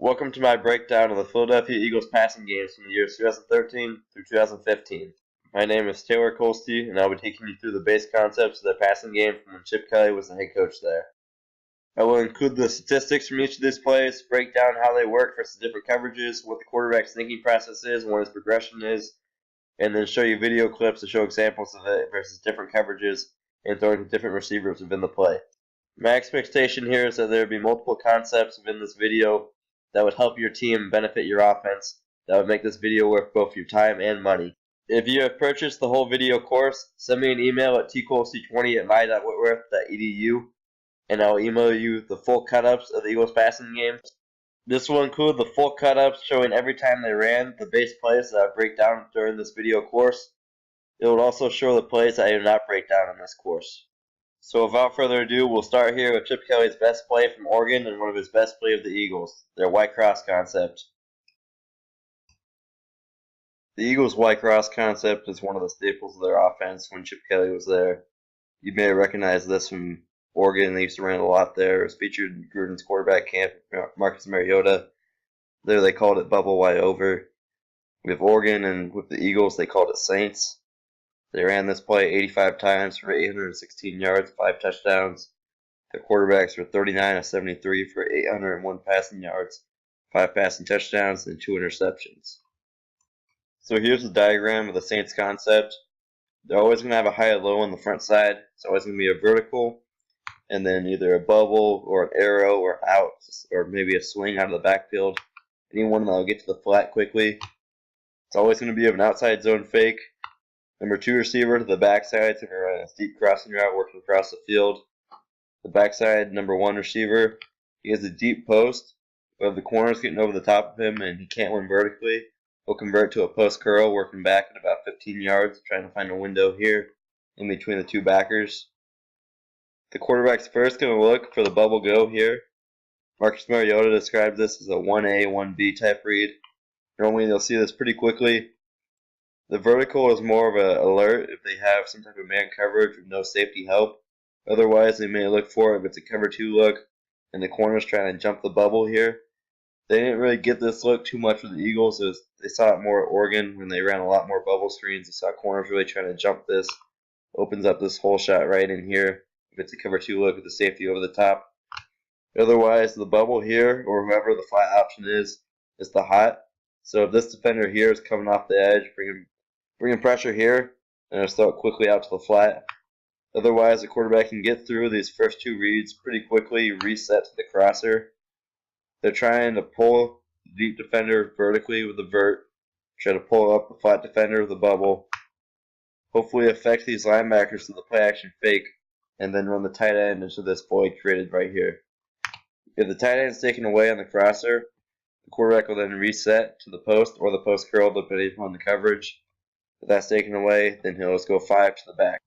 Welcome to my breakdown of the Philadelphia Eagles passing games from the years 2013 through 2015. My name is Taylor Kolsty, and I'll be taking you through the base concepts of their passing game from when Chip Kelly was the head coach there. I will include the statistics from each of these plays, break down how they work versus different coverages, what the quarterback's thinking process is, and what his progression is, and then show you video clips to show examples of it versus different coverages and throwing to different receivers within the play. My expectation here is that there will be multiple concepts within this video that would help your team benefit your offense, that would make this video worth both your time and money. If you have purchased the whole video course, send me an email at tkolsty20@my.whitworth.edu, and I'll email you the full cut-ups of the Eagles passing game. This will include the full cut-ups showing every time they ran, the base plays that I break down during this video course. It will also show the plays that I do not break down in this course. So without further ado, we'll start here with Chip Kelly's best play from Oregon and one of his best plays of the Eagles, their white cross concept. The Eagles' white cross concept is one of the staples of their offense when Chip Kelly was there. You may recognize this from Oregon. They used to run a lot there. It was featured in Gruden's quarterback camp, Marcus Mariota. There they called it bubble wide over. With Oregon and with the Eagles, they called it Saints. They ran this play 85 times for 816 yards, 5 touchdowns. Their quarterbacks were 39 of 73 for 801 passing yards, 5 passing touchdowns, and 2 interceptions. So here's the diagram of the Saints concept. They're always going to have a high and low on the front side. It's always going to be a vertical, and then either a bubble or an arrow or out, or maybe a swing out of the backfield. Anyone that will get to the flat quickly. It's always going to be of an outside zone fake. Number 2 receiver to the backside, so if you're running a steep crossing route working across the field. The backside, number 1 receiver, he has a deep post, but if the corner's getting over the top of him and he can't run vertically, he'll convert to a post curl, working back at about 15 yards, trying to find a window here in between the 2 backers. The quarterback's first going to look for the bubble go here. Marcus Mariota described this as a 1A, 1B type read. Normally they'll see this pretty quickly. The vertical is more of an alert if they have some type of man coverage with no safety help. Otherwise, they may look for it if it's a cover 2 look and the corner's trying to jump the bubble here. They didn't really get this look too much with the Eagles. They saw it more at Oregon when they ran a lot more bubble screens. They saw corners really trying to jump this. Opens up this hole shot right in here if it's a cover 2 look with the safety over the top. Otherwise, the bubble here, or whoever the flat option is the hot. So if this defender here is coming off the edge, bringing pressure here, and it'll throw it quickly out to the flat. Otherwise, the quarterback can get through these first 2 reads pretty quickly, reset to the crosser. They're trying to pull the deep defender vertically with the vert, try to pull up the flat defender with the bubble, hopefully affect these linebackers to the play action fake, and then run the tight end into this void created right here. If the tight end is taken away on the crosser, the quarterback will then reset to the post or the post curl depending upon the coverage. If that's taken away, then he'll just go 5 to the back.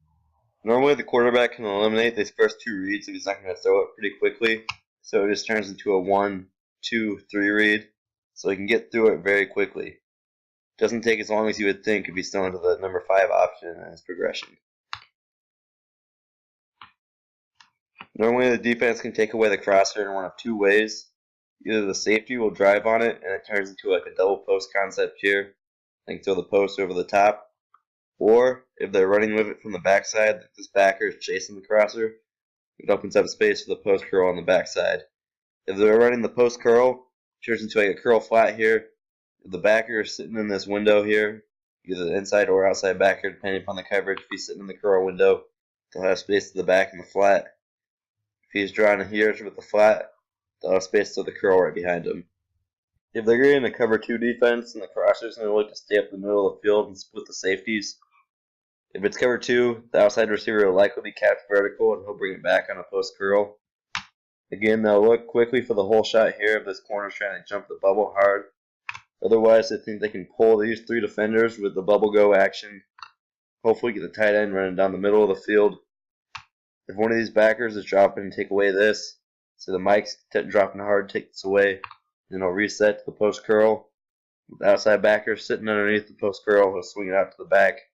Normally the quarterback can eliminate these first 2 reads if he's not going to throw it pretty quickly. So it just turns into a 1, 2, 3 read. So he can get through it very quickly. It doesn't take as long as you would think if he's thrown to the number 5 option in his progression. Normally the defense can take away the crosser in one of 2 ways. Either the safety will drive on it and it turns into like a double post concept here. They can throw the post over the top. Or if they're running with it from the backside, like this backer is chasing the crosser, it opens up space for the post curl on the backside. If they're running the post curl, it turns into like a curl flat here. If the backer is sitting in this window here, either the inside or outside backer, depending upon the coverage, if he's sitting in the curl window, they'll have space to the back and the flat. If he's drawing here with the flat, they'll have space to the curl right behind him. If they're getting a cover 2 defense and the crosser's going to look to stay up the middle of the field and split the safeties, if it's cover 2, the outside receiver will likely be capped vertical and he'll bring it back on a post curl. Again, they'll look quickly for the hole shot here if this corner's trying to jump the bubble hard. Otherwise, they think they can pull these 3 defenders with the bubble go action. Hopefully get the tight end running down the middle of the field. If one of these backers is dropping, take away this. So the Mike's dropping hard, take this away. Then he'll reset to the post curl. With the outside backer sitting underneath the post curl, he'll swing it out to the back.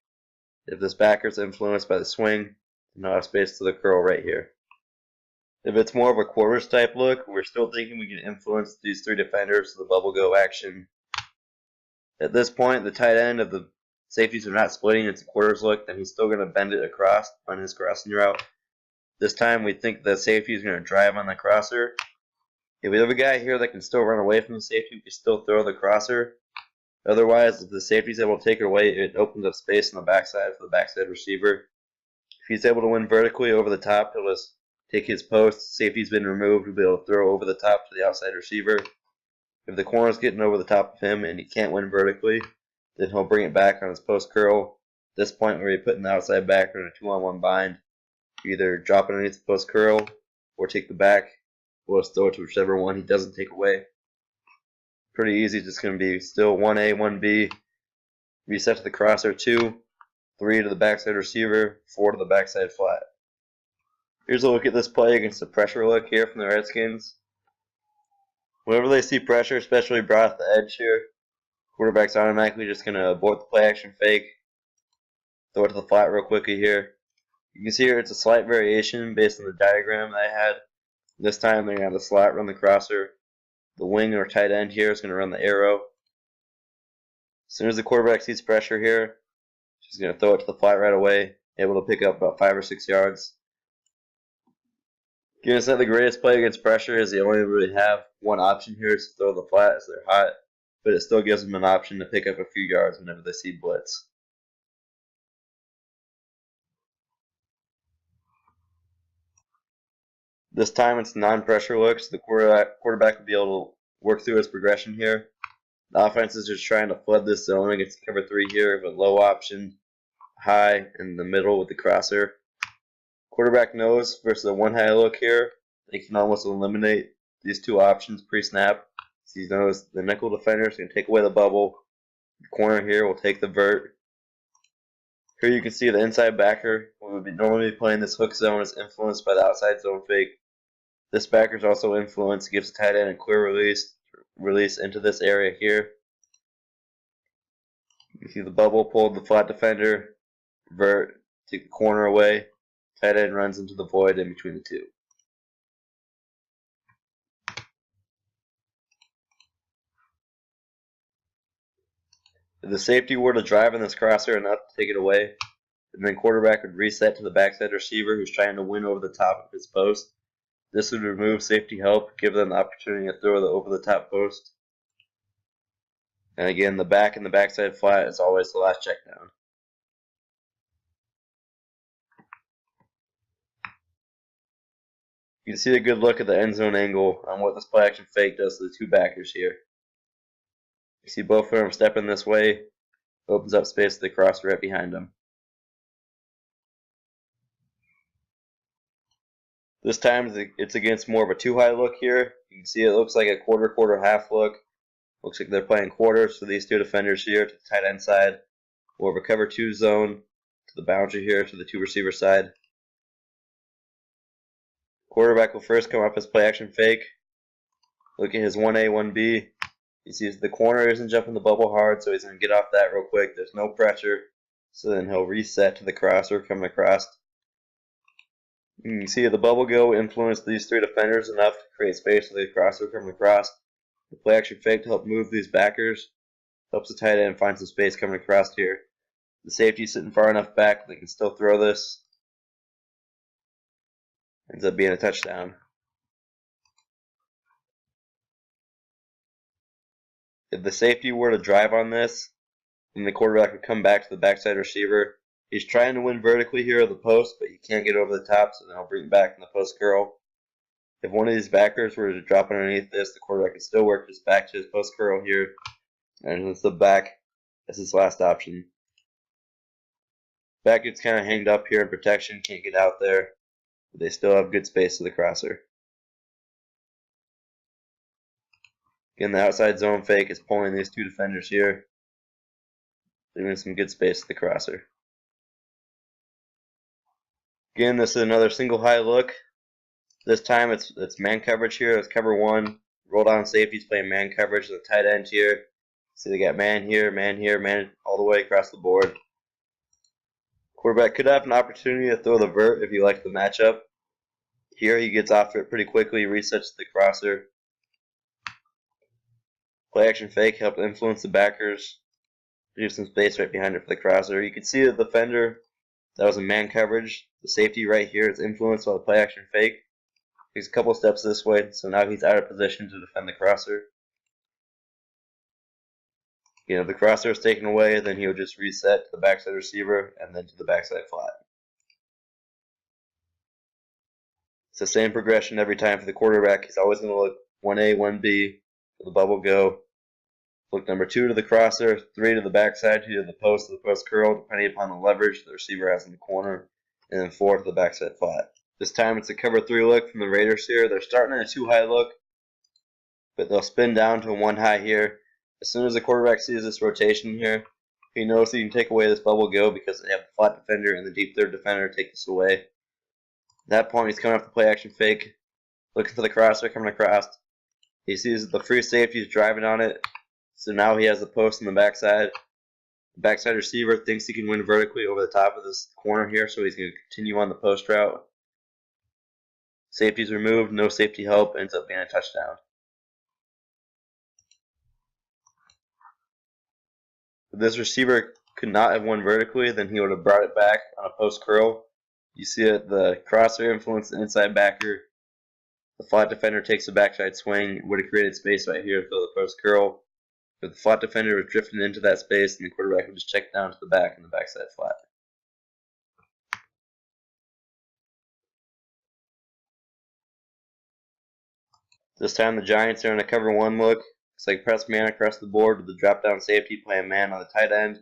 If this backer is influenced by the swing, then he'll have space to the curl right here. If it's more of a quarters type look, we're still thinking we can influence these three defenders to the bubble go action. At this point, the tight end of the safeties are not splitting, it's a quarters look, then he's still going to bend it across on his crossing route. This time we think the safety is going to drive on the crosser. If we have a guy here that can still run away from the safety, we can still throw the crosser. Otherwise, if the safety is able to take it away, it opens up space on the backside for the backside receiver. If he's able to win vertically over the top, he'll just take his post. Safety's been removed, he'll be able to throw over the top to the outside receiver. If the corner's getting over the top of him and he can't win vertically, then he'll bring it back on his post curl. At this point, where you're putting the outside backer in a 2-on-1 bind, you either drop it underneath the post curl or take the back, or throw it to whichever one he doesn't take away. Pretty easy, just going to be still 1A, 1B, reset to the crosser 2, 3 to the backside receiver, 4 to the backside flat. Here's a look at this play against the pressure look here from the Redskins. Whenever they see pressure, especially brought at the edge here, quarterback's automatically just going to abort the play action fake, throw it to the flat real quickly here. You can see here it's a slight variation based on the diagram that I had. This time they're going to have the slot run the crosser. The wing or tight end here is going to run the arrow. As soon as the quarterback sees pressure here, she's going to throw it to the flat right away, able to pick up about 5 or 6 yards. Again, it's not the greatest play against pressure, as they only really have one option here is to throw the flat as they're hot, but it still gives them an option to pick up a few yards whenever they see blitz. This time it's non-pressure looks. The quarterback will be able to work through his progression here. The offense is just trying to flood this zone against cover 3 here with a low option, high in the middle with the crosser. Quarterback knows versus a one high look here, they can almost eliminate these two options pre-snap. So he knows the nickel defender is going to take away the bubble. The corner here will take the vert. Here you can see the inside backer, who would normally be playing this hook zone, is influenced by the outside zone fake. This backer is also influenced, gives the tight end a clear release into this area here. You can see the bubble pulled the flat defender, vert, take the corner away. Tight end runs into the void in between the two. If the safety were to drive in this crosser enough to take it away, and then quarterback would reset to the backside receiver who's trying to win over the top of his post. This would remove safety help, give them the opportunity to throw the over the top post. And again, the back and the backside flat is always the last check down. You can see a good look at the end zone angle on what this play action fake does to the two backers here. You see both of them stepping this way, opens up space to the crosser right behind them. This time it's against more of a two high look here. You can see it looks like a quarter half look. Looks like they're playing quarters for these two defenders here to the tight end side. More of a cover 2 zone to the boundary here to the two receiver side. Quarterback will first come up as play action fake. Look at his 1A, 1B. He sees the corner isn't jumping the bubble hard, so he's going to get off that real quick. There's no pressure. So then he'll reset to the crosser coming across. You can see the bubble go influenced these three defenders enough to create space for the crosser coming across. The play action fake to help move these backers. Helps the tight end find some space coming across here. The safety sitting far enough back they can still throw this. Ends up being a touchdown. If the safety were to drive on this, then the quarterback would come back to the backside receiver. He's trying to win vertically here at the post, but he can't get over the top, so then I'll bring it back in the post curl. If one of these backers were to drop underneath this, the quarterback can still work his back to his post curl here, and it's the back as his last option. Back gets kind of hanged up here in protection, can't get out there, but they still have good space to the crosser. Again, the outside zone fake is pulling these two defenders here, leaving some good space to the crosser. Again, this is another single high look. This time it's man coverage here. It's cover 1. Roll down safeties playing man coverage. The tight end here. See, they got man here, man all the way across the board. Quarterback could have an opportunity to throw the vert if you like the matchup. Here he gets off it pretty quickly, resets the crosser. Play action fake helped influence the backers. Leave some space right behind it for the crosser. You can see the defender that was in man coverage. The safety right here is influenced by the play action fake. He's a couple steps this way, so now he's out of position to defend the crosser. If the crosser is taken away, then he'll just reset to the backside receiver and then to the backside flat. It's the same progression every time for the quarterback. He's always going to look 1A, 1B for the bubble go. Look number 2 to the crosser, 3 to the backside, 2 to the post curl, depending upon the leverage the receiver has in the corner, and then 4 to the backside flat. This time it's a cover 3 look from the Raiders here. They're starting in a 2 high look, but they'll spin down to a 1 high here. As soon as the quarterback sees this rotation here, he knows he can take away this bubble go because they have the flat defender and the deep third defender take this away. At that point, he's coming off the play action fake, looking for the crosser coming across. He sees the free safety is driving on it, so now he has the post in the backside. The backside receiver thinks he can win vertically over the top of this corner here, so he's going to continue on the post route. Safety's removed, no safety help, ends up being a touchdown. If this receiver could not have won vertically, then he would have brought it back on a post curl. You see it, the crosser influenced the inside backer. The flat defender takes a backside swing, would have created space right here for the post curl. But the flat defender was drifting into that space, and the quarterback would just check down to the back in the backside flat. This time the Giants are in a cover 1 look. It's like press man across the board with the drop down safety playing man on the tight end.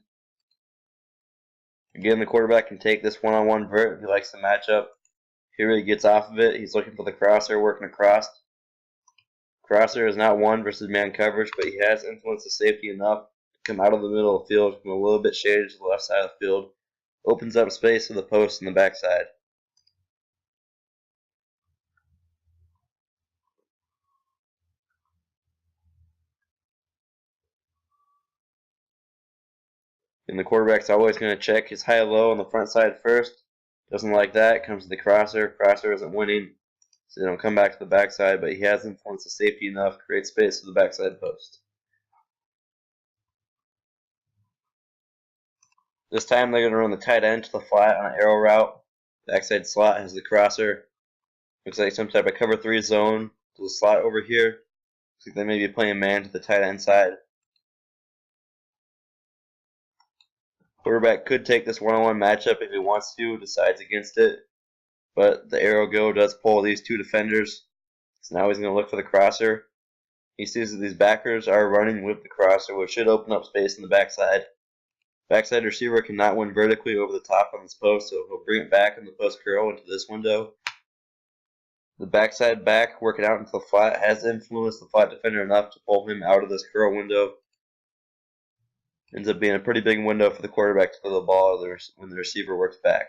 Again, the quarterback can take this one-on-one vert if he likes the matchup. Here he gets off of it. He's looking for the crosser, working across. Crosser is not 1 versus man coverage, but he has influenced the safety enough to come out of the middle of the field, come a little bit shaded to the left side of the field. Opens up space to the post in the backside. And the quarterback's always going to check his high-low on the front side first. Doesn't like that. Comes to the crosser. Crosser isn't winning, so they don't come back to the backside, but he has influenced the safety enough to create space to the backside post. This time they're going to run the tight end to the flat on an arrow route. Backside slot has the crosser. Looks like some type of cover 3 zone to the slot over here. Looks like they may be playing man to the tight end side. Quarterback could take this one-on-one matchup if he wants to, decides against it. But the arrow go does pull these 2 defenders. So now he's going to look for the crosser. He sees that these backers are running with the crosser, which should open up space in the backside. Backside receiver cannot win vertically over the top on this post, so he'll bring it back in the post curl into this window. The backside back working out into the flat has influenced the flat defender enough to pull him out of this curl window. Ends up being a pretty big window for the quarterback to throw the ball when the receiver works back.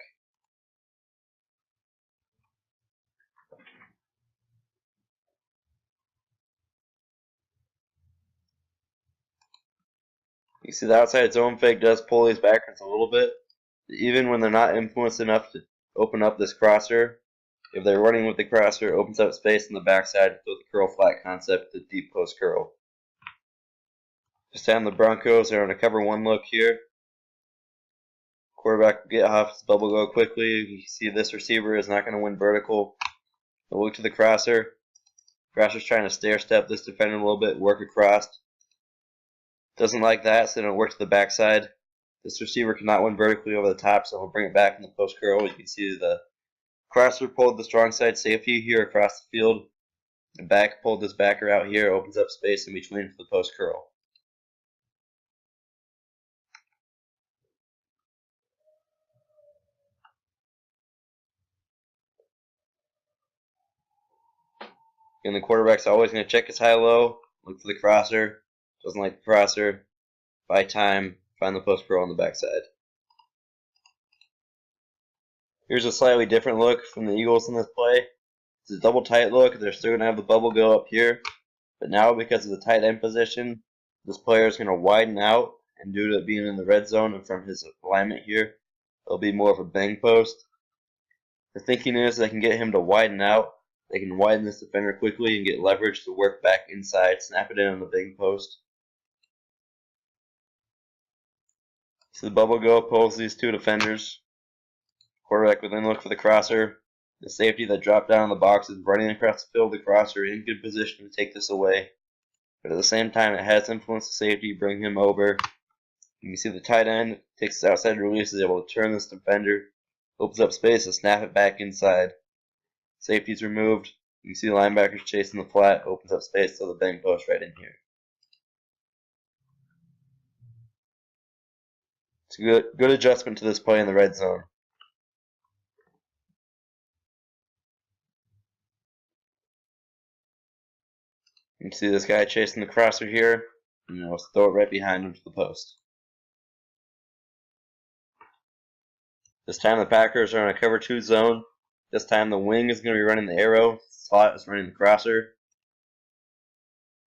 You see the outside zone fake does pull these backers a little bit. Even when they're not influenced enough to open up this crosser, if they're running with the crosser, it opens up space in the backside to the curl flat concept, the deep post curl. This time the Broncos are on a cover 1 look here. Quarterback will get off his bubble go quickly. You see this receiver is not going to win vertical. They'll look to the crosser. Crosser's trying to stair step this defender a little bit, work across. Doesn't like that, so it'll work to the backside. This receiver cannot win vertically over the top, so he'll bring it back in the post curl. You can see the crosser pulled the strong side safety here across the field. The back pulled this backer out here, opens up space in between for the post curl. And the quarterback's always going to check his high-low, look for the crosser. Doesn't like the crosser. Buy time, find the post curl on the backside. Here's a slightly different look from the Eagles in this play. It's a double tight look. They're still going to have the bubble go up here. But now because of the tight end position, this player is going to widen out. And due to it being in the red zone and from his alignment here, it'll be more of a bang post. The thinking is they can get him to widen out They can widen this defender quickly and get leverage to work back inside, snap it in on the big post. So the bubble go pulls these two defenders. Quarterback would then look for the crosser. The safety that dropped down in the box is running across the field. The crosser in good position to take this away. But at the same time, it has influenced the safety, bring him over. You can see the tight end takes his outside release, is able to turn this defender, opens up space to snap it back inside. Safety's removed. You can see the linebackers chasing the flat, opens up space to the bang post right in here. It's a good adjustment to this play in the red zone. You can see this guy chasing the crosser here, and I'll throw it right behind him to the post. This time the Packers are in a cover 2 zone. This time the wing is going to be running the arrow. Slot is running the crosser.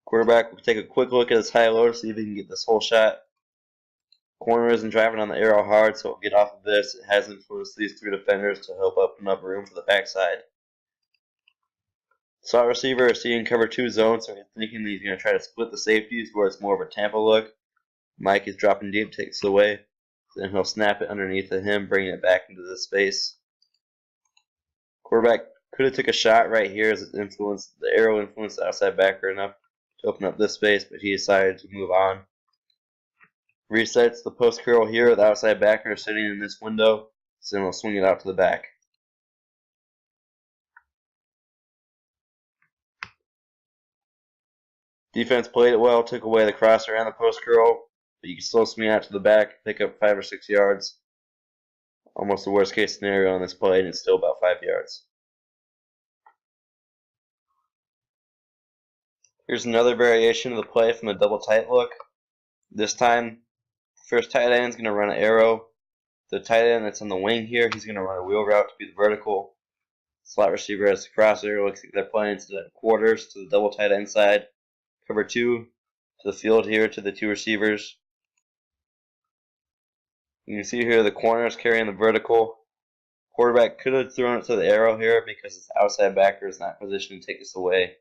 Quarterback will take a quick look at his high-low to see if he can get this whole shot. Corner isn't driving on the arrow hard, so it'll get off of this. It has influenced these 3 defenders to help open up room for the backside. Slot receiver is seeing cover 2 zone, so he's thinking he's going to try to split the safeties where it's more of a Tampa look. Mike is dropping deep, takes it away. Then he'll snap it underneath of him, bringing it back into this space. Quarterback could have took a shot right here as the arrow influenced the outside backer enough to open up this space, but he decided to move on. Resets the post curl here. The outside backer is sitting in this window, so then we'll swing it out to the back. Defense played it well, took away the crosser and the post curl, but you can still swing out to the back, pick up 5 or 6 yards. Almost the worst case scenario on this play, and it's still about 5 yards. Here's another variation of the play from the double tight look. This time, the first tight end is going to run an arrow. The tight end that's on the wing here, he's going to run a wheel route to be the vertical. Slot receiver has the crosser. Looks like they're playing to the quarters to the double tight end side. Cover 2 to the field here to the 2 receivers. You can see here the corner is carrying the vertical. Quarterback could have thrown it to the arrow here because his outside backer is not positioned to take this away.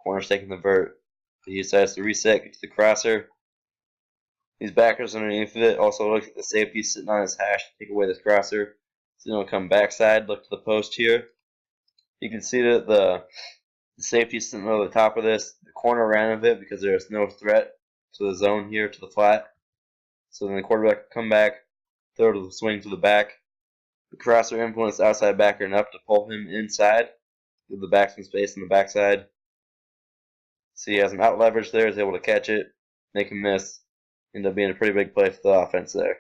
Corner's taking the vert. He decides to reset, get to the crosser. These backers underneath of it also look at the safety sitting on his hash to take away this crosser. So then he'll come backside, look to the post here. You can see that the safety is sitting over the top of this. The corner ran of it because there's no threat to the zone here, to the flat. So then the quarterback will come back, throw to the swing to the back. The crosser influenced the outside backer enough to pull him inside, give the back some space on the backside. So he has an out leverage there, is able to catch it, make him miss. End up being a pretty big play for the offense there.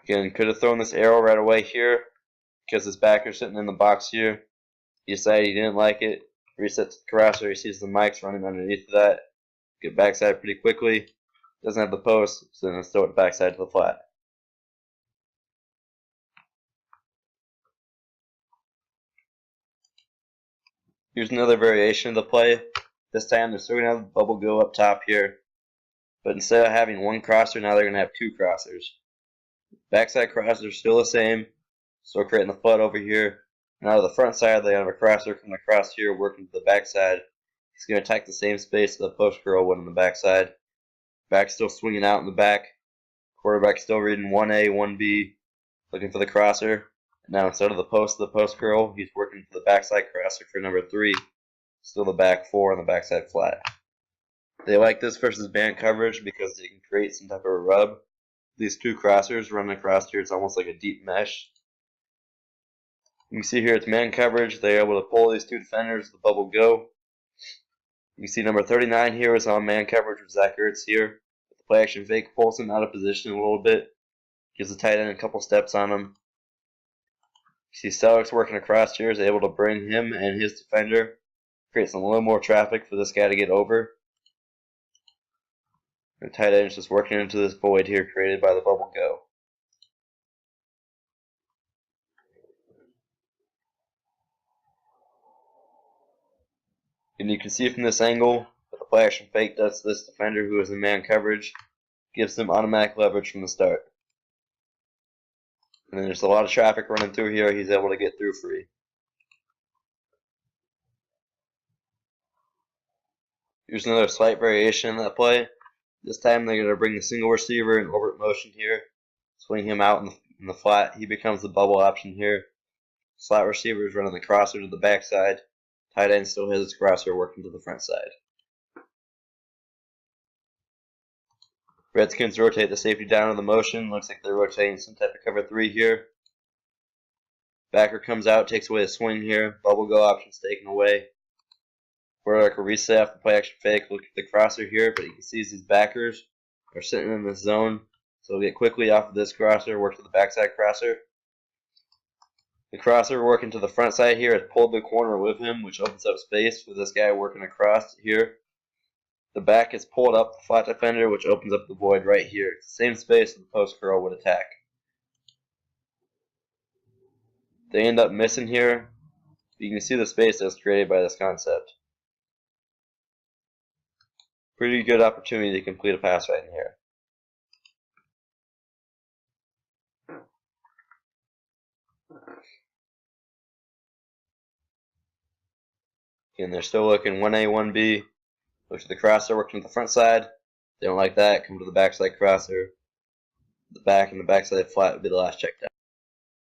Again, could have thrown this arrow right away here because his backer's sitting in the box here. He decided he didn't like it. Resets the crosser. He sees the mics running underneath that. Get backside pretty quickly. Doesn't have the post, so then let's throw it backside to the flat. Here's another variation of the play. This time they're still going to have the bubble go up top here. But instead of having 1 crosser, now they're going to have 2 crossers. Backside crossers are still the same. Still creating the flood over here. Now to the front side, they have a crosser coming across here, working to the backside. He's going to attack the same space that the post curl would on the backside. Back still swinging out in the back. Quarterback still reading 1A, 1B, looking for the crosser. Now instead of the post curl, he's working for the backside crosser for number 3. Still the back 4 on the backside flat. They like this versus man coverage because they can create some type of a rub. These 2 crossers running across here, it's almost like a deep mesh. You can see here it's man coverage. They're able to pull these 2 defenders, the bubble go. You can see number 39 here is on man coverage with Zach Ertz here. The play action fake pulls him out of position a little bit. Gives the tight end a couple steps on him. You see Selleck's working across here, is able to bring him and his defender. Creates a little more traffic for this guy to get over. The tight end is just working into this void here created by the bubble go. And you can see from this angle what the play action fake does to this defender who is in man coverage. Gives them automatic leverage from the start. And then there's a lot of traffic running through here. He's able to get through free. Here's another slight variation in that play. This time they're going to bring the single receiver in overt motion here. Swing him out in the flat. He becomes the bubble option here. Slot receiver is running the crosser to the backside. Tight end still has his crosser working to the front side. Redskins rotate the safety down in the motion. Looks like they're rotating some type of cover 3 here. Backer comes out, takes away the swing here. Bubble go option's taken away. Quarterback will reset after play action fake. Look at the crosser here, but you can see these backers are sitting in this zone. So we'll get quickly off of this crosser, work to the backside crosser. The crosser working to the front side here has pulled the corner with him, which opens up space for this guy working across here. The back is pulled up the flat defender, which opens up the void right here. It's the same space the post curl would attack. They end up missing here. You can see the space that's created by this concept. Pretty good opportunity to complete a pass right in here. Again, they're still looking 1A, 1B. Look to the crosser, working to the front side. They don't like that. Come to the backside crosser. The back and the backside flat would be the last check down.